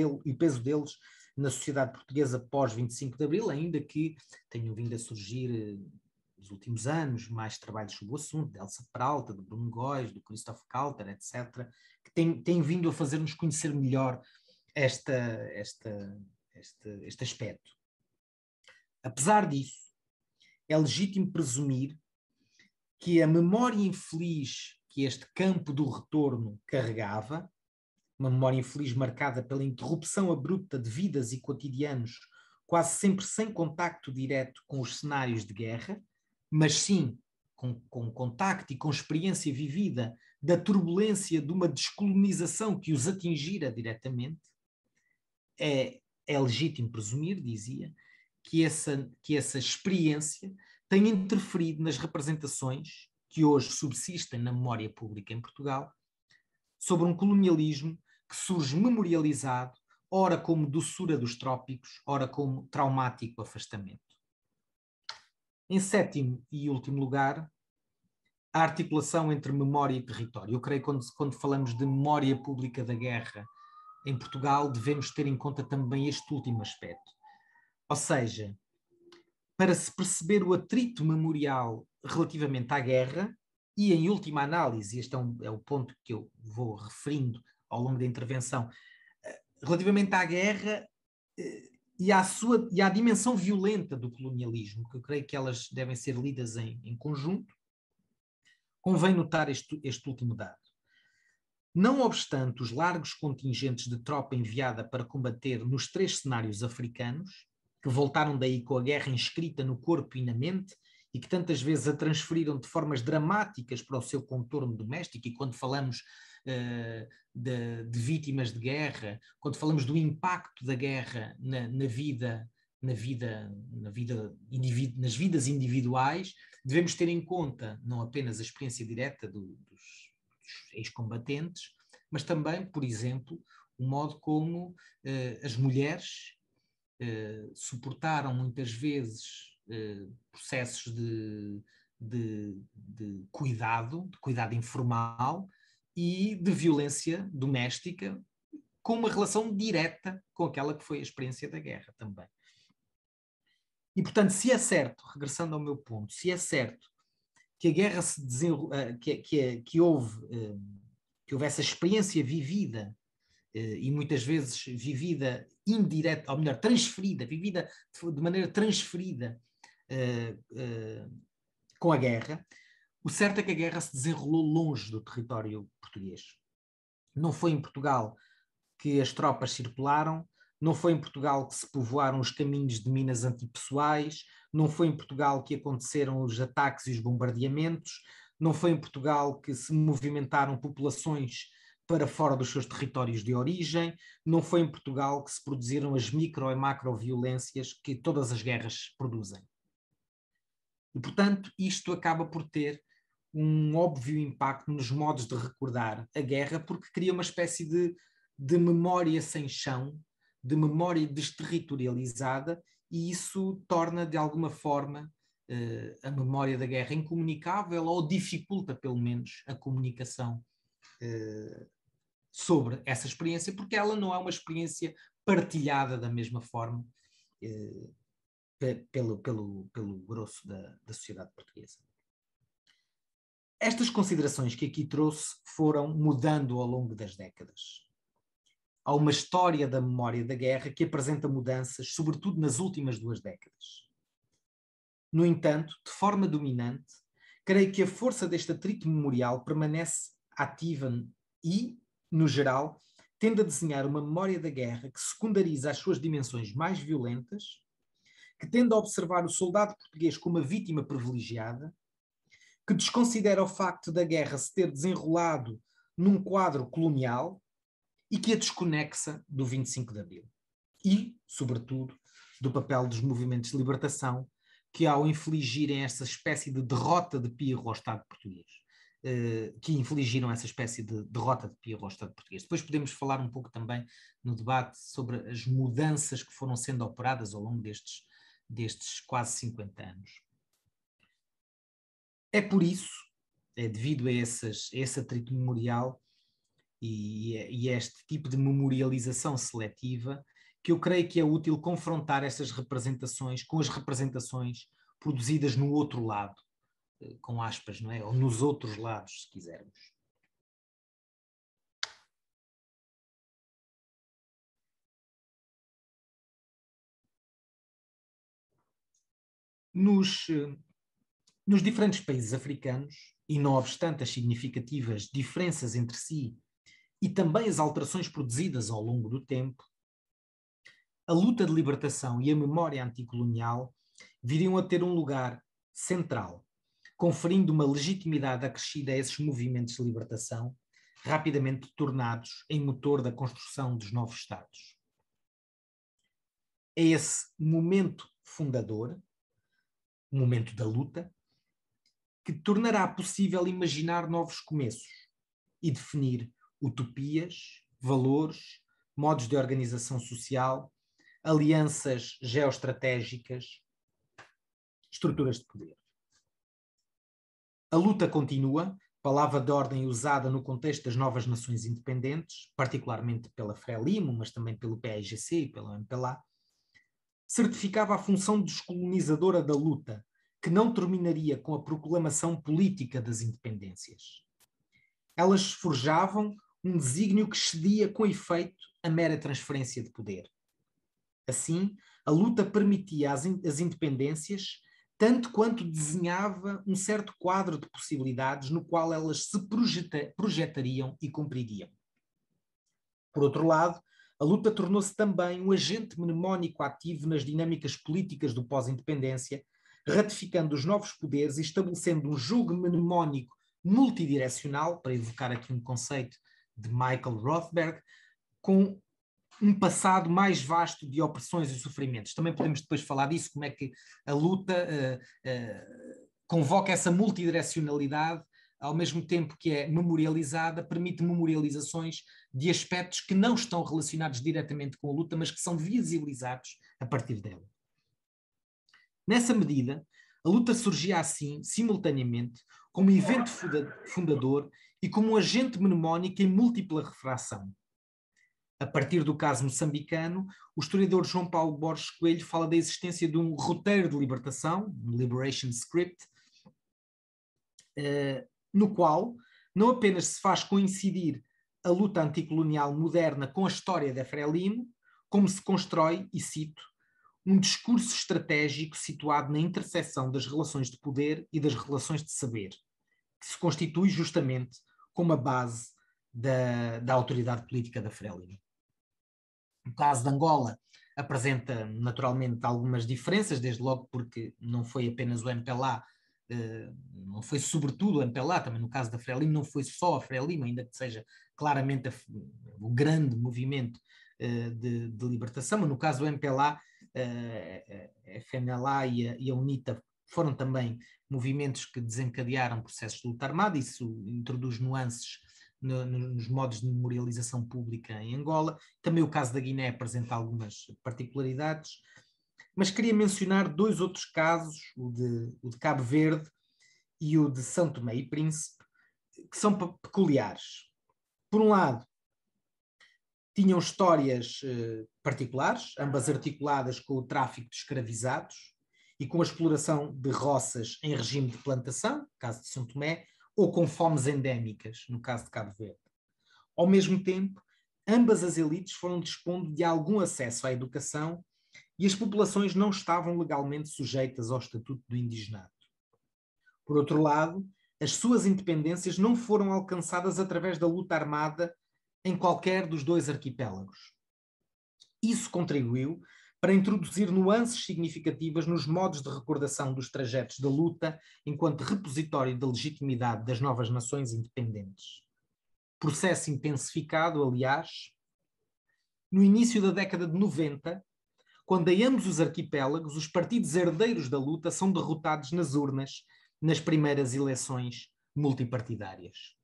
deles na sociedade portuguesa pós 25 de Abril, ainda que tenham vindo a surgir nos últimos anos mais trabalhos sobre o assunto, de Elsa Peralta, de Bruno Góes, do Christoph Kalter, etc., que têm vindo a fazer-nos conhecer melhor este aspecto. Apesar disso, é legítimo presumir que a memória infeliz que este campo do retorno carregava, uma memória infeliz marcada pela interrupção abrupta de vidas e cotidianos, quase sempre sem contacto direto com os cenários de guerra, mas sim com contacto e com experiência vivida da turbulência de uma descolonização que os atingira diretamente, é legítimo presumir, dizia, que essa experiência tem interferido nas representações que hoje subsistem na memória pública em Portugal sobre um colonialismo que surge memorializado, ora como doçura dos trópicos, ora como traumático afastamento. Em sétimo e último lugar, a articulação entre memória e território. Eu creio que quando falamos de memória pública da guerra em Portugal, devemos ter em conta também este último aspecto. Ou seja, para se perceber o atrito memorial relativamente à guerra, e em última análise, este é o ponto que eu vou referindo ao longo da intervenção, relativamente à guerra e à dimensão violenta do colonialismo, que eu creio que elas devem ser lidas em conjunto, convém notar este último dado. Não obstante os largos contingentes de tropa enviada para combater nos 3 cenários africanos, que voltaram daí com a guerra inscrita no corpo e na mente, e que tantas vezes a transferiram de formas dramáticas para o seu contorno doméstico, e quando falamos de vítimas de guerra, quando falamos do impacto da guerra nas vidas individuais, devemos ter em conta não apenas a experiência direta dos ex-combatentes, mas também, por exemplo, o modo como as mulheres suportaram muitas vezes processos de cuidado informal e de violência doméstica, com uma relação direta com aquela que foi a experiência da guerra também. E, portanto, se é certo, regressando ao meu ponto, se é certo que a guerra se que houve essa experiência vivida e muitas vezes vivida indireta, ou melhor, transferida, vivida de maneira transferida com a guerra, o certo é que a guerra se desenrolou longe do território português. Não foi em Portugal que as tropas circularam, não foi em Portugal que se povoaram os caminhos de minas antipessoais, não foi em Portugal que aconteceram os ataques e os bombardeamentos, não foi em Portugal que se movimentaram populações para fora dos seus territórios de origem, não foi em Portugal que se produziram as micro e macro violências que todas as guerras produzem. E, portanto, isto acaba por ter um óbvio impacto nos modos de recordar a guerra, porque cria uma espécie de memória sem chão, de memória desterritorializada, e isso torna, de alguma forma, a memória da guerra incomunicável, ou dificulta, pelo menos, a comunicação sobre essa experiência, porque ela não é uma experiência partilhada da mesma forma pelo grosso da sociedade portuguesa. Estas considerações que aqui trouxe foram mudando ao longo das décadas. Há uma história da memória da guerra que apresenta mudanças, sobretudo nas últimas 2 décadas. No entanto, de forma dominante, creio que a força deste atrito memorial permanece ativa e, no geral, tende a desenhar uma memória da guerra que secundariza as suas dimensões mais violentas, que tende a observar o soldado português como uma vítima privilegiada, que desconsidera o facto da guerra se ter desenrolado num quadro colonial e que a desconexa do 25 de Abril. E, sobretudo, do papel dos movimentos de libertação que, ao infligirem essa espécie de derrota de Pirro ao Estado português, que infligiram essa espécie de derrota de Pirro ao Estado português. Depois podemos falar um pouco também no debate sobre as mudanças que foram sendo operadas ao longo destes quase 50 anos. É por isso, devido a esse atrito memorial e a este tipo de memorialização seletiva, que eu creio que é útil confrontar essas representações com as representações produzidas no outro lado, com aspas, não é? Ou nos outros lados, se quisermos. Nos diferentes países africanos, e não obstante as significativas diferenças entre si e também as alterações produzidas ao longo do tempo, a luta de libertação e a memória anticolonial viriam a ter um lugar central, conferindo uma legitimidade acrescida a esses movimentos de libertação, rapidamente tornados em motor da construção dos novos Estados. É esse momento fundador, o momento da luta, que tornará possível imaginar novos começos e definir utopias, valores, modos de organização social, alianças geoestratégicas, estruturas de poder. A luta continua, palavra de ordem usada no contexto das novas nações independentes, particularmente pela Frelimo, mas também pelo PAIGC e pelo MPLA, certificava a função descolonizadora da luta, que não terminaria com a proclamação política das independências. Elas forjavam um desígnio que excedia com efeito a mera transferência de poder. Assim, a luta permitia as independências tanto quanto desenhava um certo quadro de possibilidades no qual elas se projetariam e cumpririam. Por outro lado, a luta tornou-se também um agente mnemónico ativo nas dinâmicas políticas do pós-independência, ratificando os novos poderes e estabelecendo um jogo mnemónico multidirecional, para evocar aqui um conceito de Michael Rothberg, com um passado mais vasto de opressões e sofrimentos. Também podemos depois falar disso, como é que a luta convoca essa multidirecionalidade, ao mesmo tempo que é memorializada, permite memorializações de aspectos que não estão relacionados diretamente com a luta, mas que são visibilizados a partir dela. Nessa medida, a luta surgia assim, simultaneamente, como evento fundador e como um agente mnemónico em múltipla refração. A partir do caso moçambicano, o historiador João Paulo Borges Coelho fala da existência de um roteiro de libertação, um liberation script, no qual não apenas se faz coincidir a luta anticolonial moderna com a história da Frelimo, como se constrói, e cito, um discurso estratégico situado na interseção das relações de poder e das relações de saber, que se constitui justamente como a base da autoridade política da Frelimo. O caso de Angola apresenta naturalmente algumas diferenças, desde logo porque não foi apenas o MPLA, não foi sobretudo o MPLA, também no caso da Frelimo não foi só a Frelimo, ainda que seja claramente o grande movimento de libertação, mas no caso do MPLA, a FNLA e a UNITA foram também movimentos que desencadearam processos de luta armada. Isso introduz nuances nos modos de memorialização pública em Angola. Também o caso da Guiné apresenta algumas particularidades, mas queria mencionar dois outros casos, o de Cabo Verde e o de São Tomé e Príncipe, que são peculiares. Por um lado, tinham histórias particulares, ambas articuladas com o tráfico de escravizados e com a exploração de roças em regime de plantação, no caso de São Tomé, ou com fomes endémicas, no caso de Cabo Verde. Ao mesmo tempo, ambas as elites foram dispondo de algum acesso à educação e as populações não estavam legalmente sujeitas ao estatuto do indigenato. Por outro lado, as suas independências não foram alcançadas através da luta armada em qualquer dos dois arquipélagos. Isso contribuiu para introduzir nuances significativas nos modos de recordação dos trajetos da luta enquanto repositório da legitimidade das novas nações independentes. Processo intensificado, aliás, no início da década de 90, quando em ambos os arquipélagos os partidos herdeiros da luta são derrotados nas urnas nas primeiras eleições multipartidárias.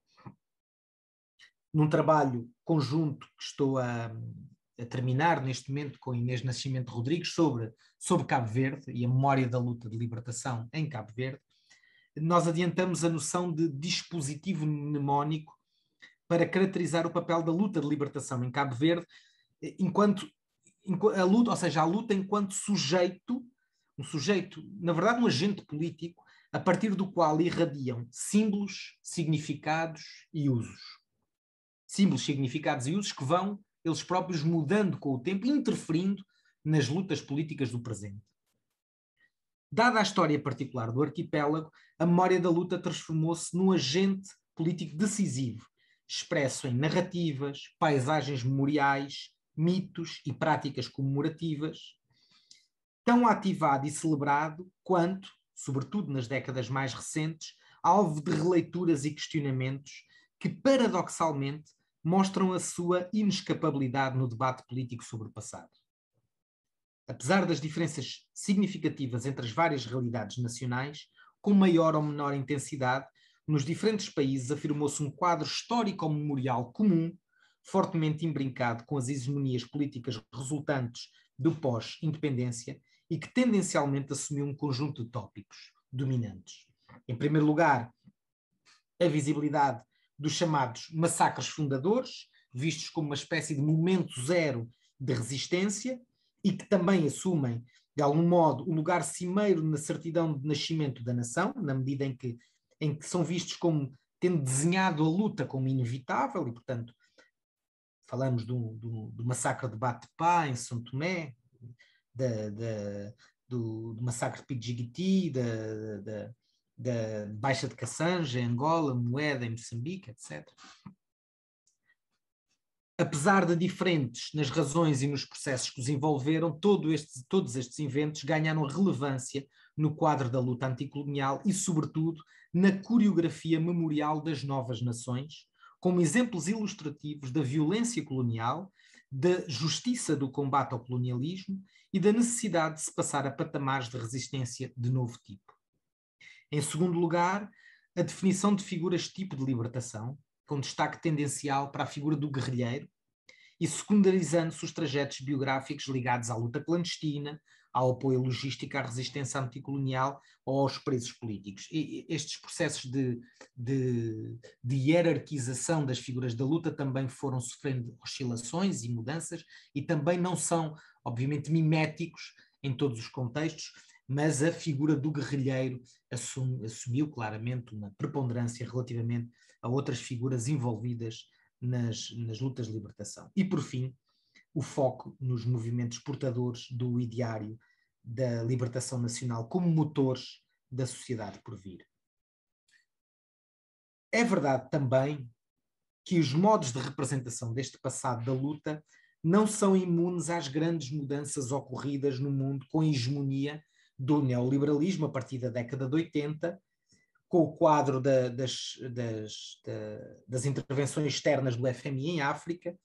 Num trabalho conjunto que estou a terminar neste momento com Inês Nascimento Rodrigues sobre Cabo Verde e a memória da luta de libertação em Cabo Verde, nós adiantamos a noção de dispositivo mnemónico para caracterizar o papel da luta de libertação em Cabo Verde enquanto a luta, ou seja, a luta enquanto sujeito, na verdade um agente político, a partir do qual irradiam símbolos, significados e usos. Símbolos, significados e usos que vão eles próprios mudando com o tempo, interferindo nas lutas políticas do presente. Dada a história particular do arquipélago, a memória da luta transformou-se num agente político decisivo, expresso em narrativas, paisagens memoriais, mitos e práticas comemorativas, tão ativado e celebrado quanto, sobretudo nas décadas mais recentes, alvo de releituras e questionamentos que, paradoxalmente, mostram a sua inescapabilidade no debate político sobre o passado. Apesar das diferenças significativas entre as várias realidades nacionais, com maior ou menor intensidade, nos diferentes países afirmou-se um quadro histórico-memorial comum, fortemente imbrincado com as hegemonias políticas resultantes do pós-independência e que tendencialmente assumiu um conjunto de tópicos dominantes. Em primeiro lugar, a visibilidade dos chamados massacres fundadores, vistos como uma espécie de momento zero de resistência e que também assumem, de algum modo, o lugar cimeiro na certidão de nascimento da nação, na medida em que são vistos como tendo desenhado a luta como inevitável e, portanto, falamos do massacre de Batepá, em São Tomé, do massacre de Pidjigiti, da Baixa de Cassanja, em Angola, Moeda, em Moçambique, etc. Apesar de diferentes nas razões e nos processos que os envolveram, todos estes eventos ganharam relevância no quadro da luta anticolonial e, sobretudo, na coreografia memorial das novas nações, como exemplos ilustrativos da violência colonial, da justiça do combate ao colonialismo e da necessidade de se passar a patamares de resistência de novo tipo. Em segundo lugar, a definição de figuras tipo de libertação, com destaque tendencial para a figura do guerrilheiro, e secundarizando-se os trajetos biográficos ligados à luta clandestina, ao apoio logístico à resistência anticolonial ou aos presos políticos. E estes processos de hierarquização das figuras da luta também foram sofrendo oscilações e mudanças e também não são, obviamente, miméticos em todos os contextos, mas a figura do guerrilheiro assumiu claramente uma preponderância relativamente a outras figuras envolvidas nas lutas de libertação. E, por fim, o foco nos movimentos portadores do ideário da libertação nacional como motores da sociedade por vir. É verdade também que os modos de representação deste passado da luta não são imunes às grandes mudanças ocorridas no mundo com a hegemonia do neoliberalismo a partir da década de 80, com o quadro das intervenções externas do FMI em África,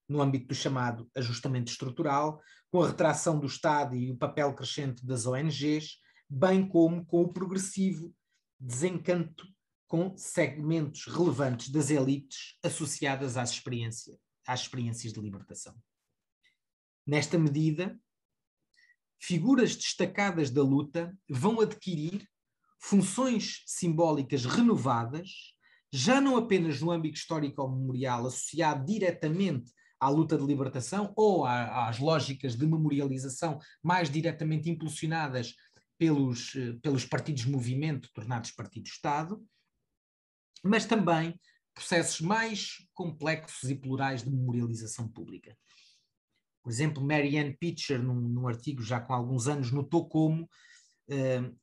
no âmbito do chamado ajustamento estrutural, com a retração do Estado e o papel crescente das ONGs, bem como com o progressivo desencanto com segmentos relevantes das elites associadas às experiências de libertação. Nesta medida, figuras destacadas da luta vão adquirir funções simbólicas renovadas, já não apenas no âmbito histórico-memorial associado diretamente à luta de libertação ou às lógicas de memorialização mais diretamente impulsionadas pelos partidos-movimento tornados partido-Estado, mas também processos mais complexos e plurais de memorialização pública. Por exemplo, Marianne Pitcher, num artigo já com alguns anos, notou como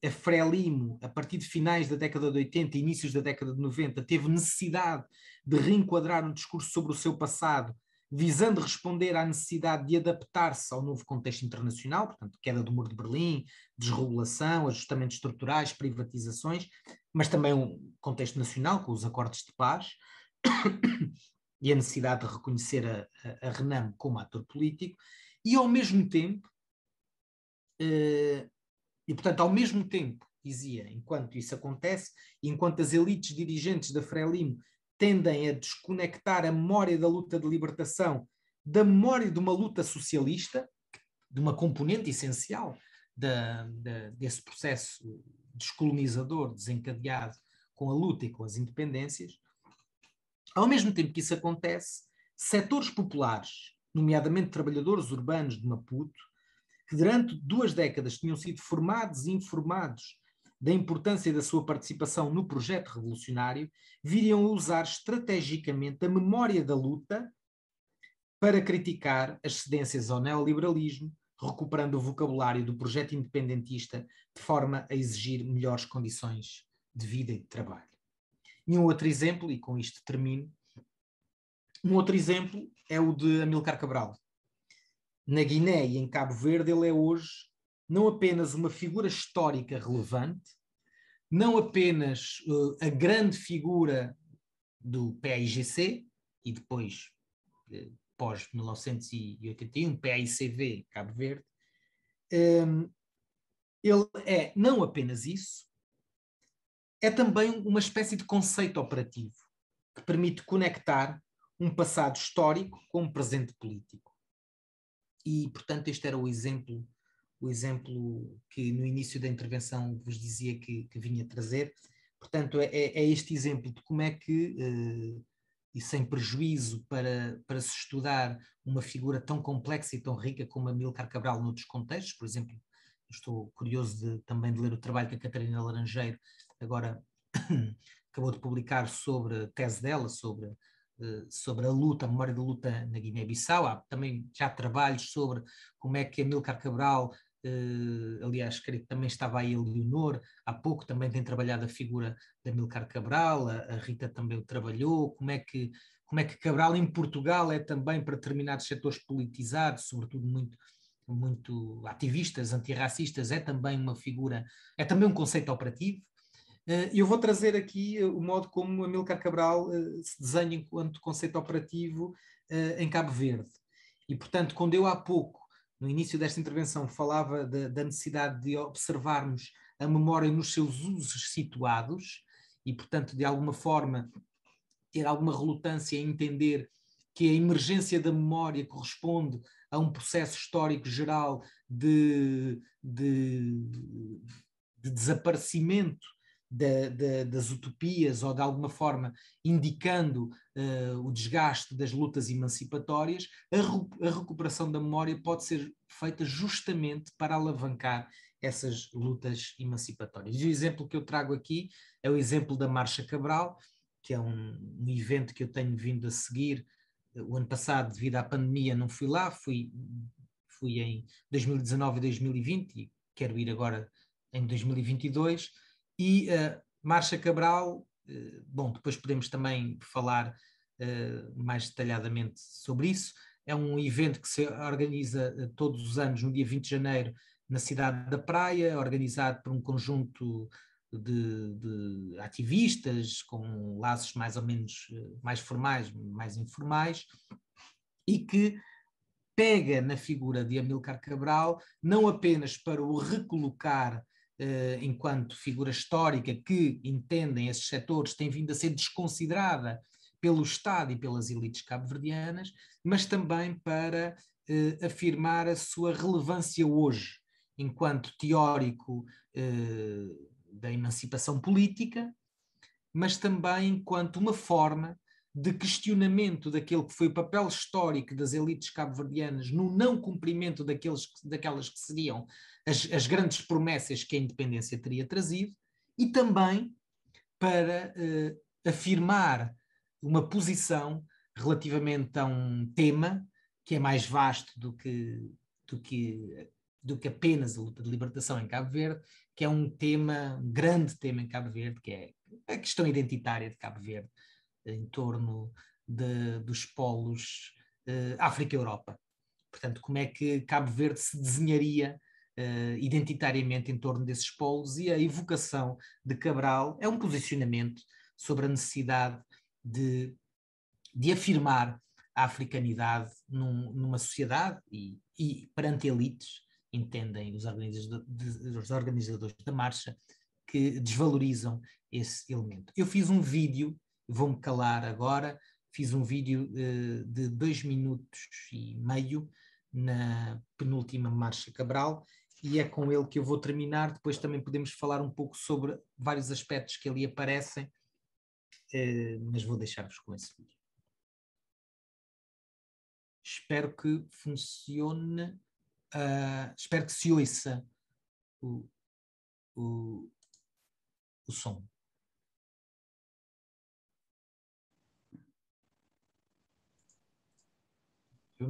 a Frelimo, a partir de finais da década de 80 e inícios da década de 90, teve necessidade de reenquadrar um discurso sobre o seu passado, visando responder à necessidade de adaptar-se ao novo contexto internacional, portanto, queda do Muro de Berlim, desregulação, ajustamentos estruturais, privatizações, mas também um contexto nacional, com os acordos de paz, e a necessidade de reconhecer a Renamo como ator político, e ao mesmo tempo, ao mesmo tempo, dizia, enquanto isso acontece, enquanto as elites dirigentes da Frelimo tendem a desconectar a memória da luta de libertação da memória de uma luta socialista, de uma componente essencial desse processo descolonizador desencadeado com a luta e com as independências, ao mesmo tempo que isso acontece, setores populares, nomeadamente trabalhadores urbanos de Maputo, que durante 2 décadas tinham sido formados e informados da importância da sua participação no projeto revolucionário, viriam a usar estrategicamente a memória da luta para criticar as cedências ao neoliberalismo, recuperando o vocabulário do projeto independentista de forma a exigir melhores condições de vida e de trabalho. E um outro exemplo, e com isto termino, um outro exemplo é o de Amílcar Cabral. Na Guiné e em Cabo Verde ele é hoje não apenas uma figura histórica relevante, não apenas a grande figura do PAIGC e depois, pós-1981, PAICV, Cabo Verde, ele é não apenas isso, é também uma espécie de conceito operativo que permite conectar um passado histórico com um presente político. E, portanto, este era o exemplo que no início da intervenção vos dizia que vinha trazer. Portanto, é este exemplo de como é que, e sem prejuízo para se estudar uma figura tão complexa e tão rica como Amílcar Cabral noutros contextos, por exemplo, estou curioso também de ler o trabalho que a Catarina Laranjeiro agora acabou de publicar sobre a tese dela, sobre a luta, a memória da luta na Guiné-Bissau. Há também já trabalhos sobre como é que Amílcar Cabral, aliás, creio que também estava aí a Leonor, há pouco também tem trabalhado a figura de Amílcar Cabral, a Rita também o trabalhou, como é que Cabral em Portugal é também para determinados setores politizados, sobretudo muito ativistas, antirracistas, é também uma figura, é também um conceito operativo. Eu vou trazer aqui o modo como Amílcar Cabral se desenha enquanto conceito operativo em Cabo Verde. E, portanto, quando eu há pouco, no início desta intervenção, falava da necessidade de observarmos a memória nos seus usos situados e, portanto, de alguma forma, ter alguma relutância em entender que a emergência da memória corresponde a um processo histórico geral de desaparecimento das utopias ou de alguma forma indicando o desgaste das lutas emancipatórias, a recuperação da memória pode ser feita justamente para alavancar essas lutas emancipatórias. E o exemplo que eu trago aqui é o exemplo da Marcha Cabral, que é um evento que eu tenho vindo a seguir. O ano passado, devido à pandemia, não fui lá, fui em 2019 e 2020 e quero ir agora em 2022, e Marcha Cabral, bom, depois podemos também falar mais detalhadamente sobre isso. É um evento que se organiza todos os anos no dia 20 de janeiro na cidade da Praia, organizado por um conjunto de ativistas com laços mais ou menos mais formais, mais informais, e que pega na figura de Amílcar Cabral não apenas para o recolocar enquanto figura histórica que, entendem esses setores, tem vindo a ser desconsiderada pelo Estado e pelas elites cabo-verdianas, mas também para afirmar a sua relevância hoje, enquanto teórico da emancipação política, mas também enquanto uma forma de questionamento daquele que foi o papel histórico das elites cabo-verdianas no não cumprimento daquelas que seriam as grandes promessas que a independência teria trazido, e também para afirmar uma posição relativamente a um tema que é mais vasto do que apenas a luta de libertação em Cabo Verde, que é um grande tema em Cabo Verde, que é a questão identitária de Cabo Verde, em torno dos polos África-Europa. Portanto, como é que Cabo Verde se desenharia identitariamente em torno desses polos, e a evocação de Cabral é um posicionamento sobre a necessidade de afirmar a africanidade numa sociedade e perante elites, entendem os organizadores da marcha, que desvalorizam esse elemento. Eu fiz um vídeo, vou-me calar agora, fiz um vídeo de 2 minutos e meio na penúltima Marcha Cabral, e é com ele que eu vou terminar. Depois também podemos falar um pouco sobre vários aspectos que ali aparecem, mas vou deixar-vos com esse vídeo. Espero que funcione, espero que se ouça o som. Eu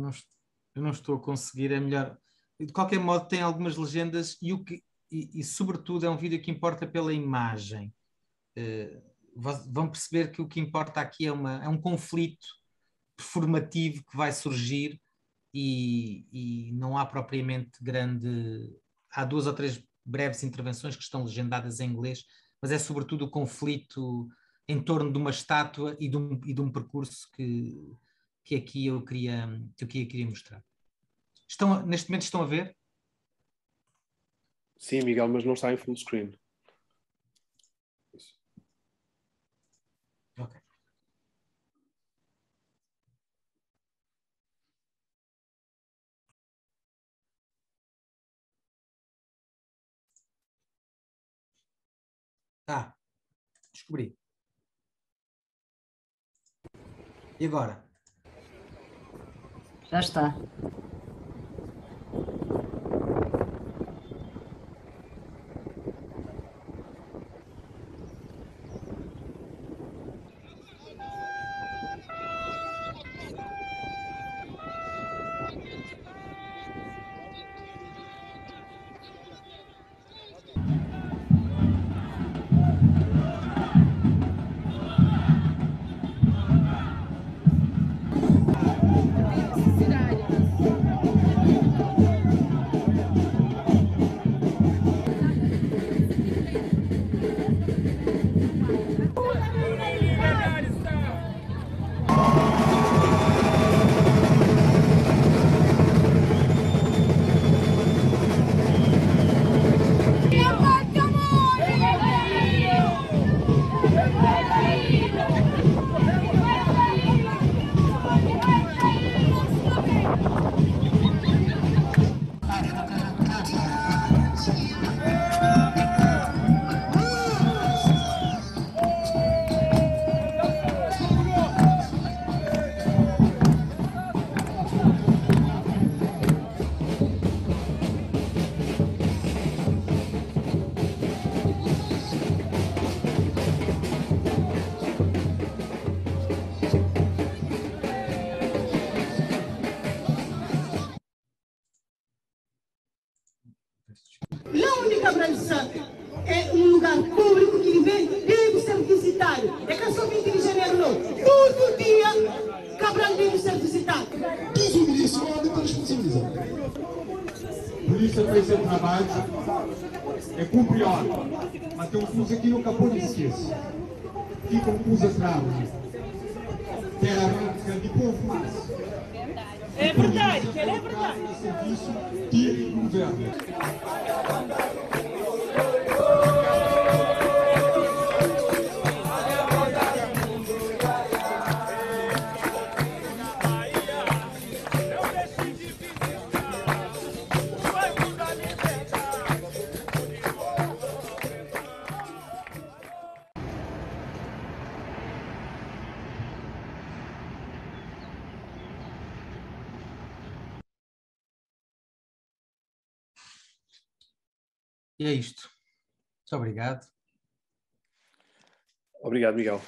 não estou a conseguir, é melhor. De qualquer modo, tem algumas legendas e sobretudo, é um vídeo que importa pela imagem. Vão perceber que o que importa aqui é um conflito performativo que vai surgir, e não há propriamente grande. Há 2 ou 3 breves intervenções que estão legendadas em inglês, mas é sobretudo o conflito em torno de uma estátua e de um percurso que aqui eu queria mostrar. Neste momento estão a ver? Sim, Miguel, mas não está em full screen. Isso. Ok. Descobri. E agora? Já está. Não de Cabral de Santo. É um lugar público que ninguém deve ser visitado. É que só 20 de janeiro, não. Todo dia, Cabral deve ser visitado. Diz o ministro, não está responsabilizado. A polícia fez seu trabalho, é cumprir ordem. Mas tem uns aqui no capô de esqueça. Ficam com os atrás. Terra, de povo mais. É verdade, é verdade. Serviço de governo. E é isto. Muito obrigado. Obrigado, Miguel.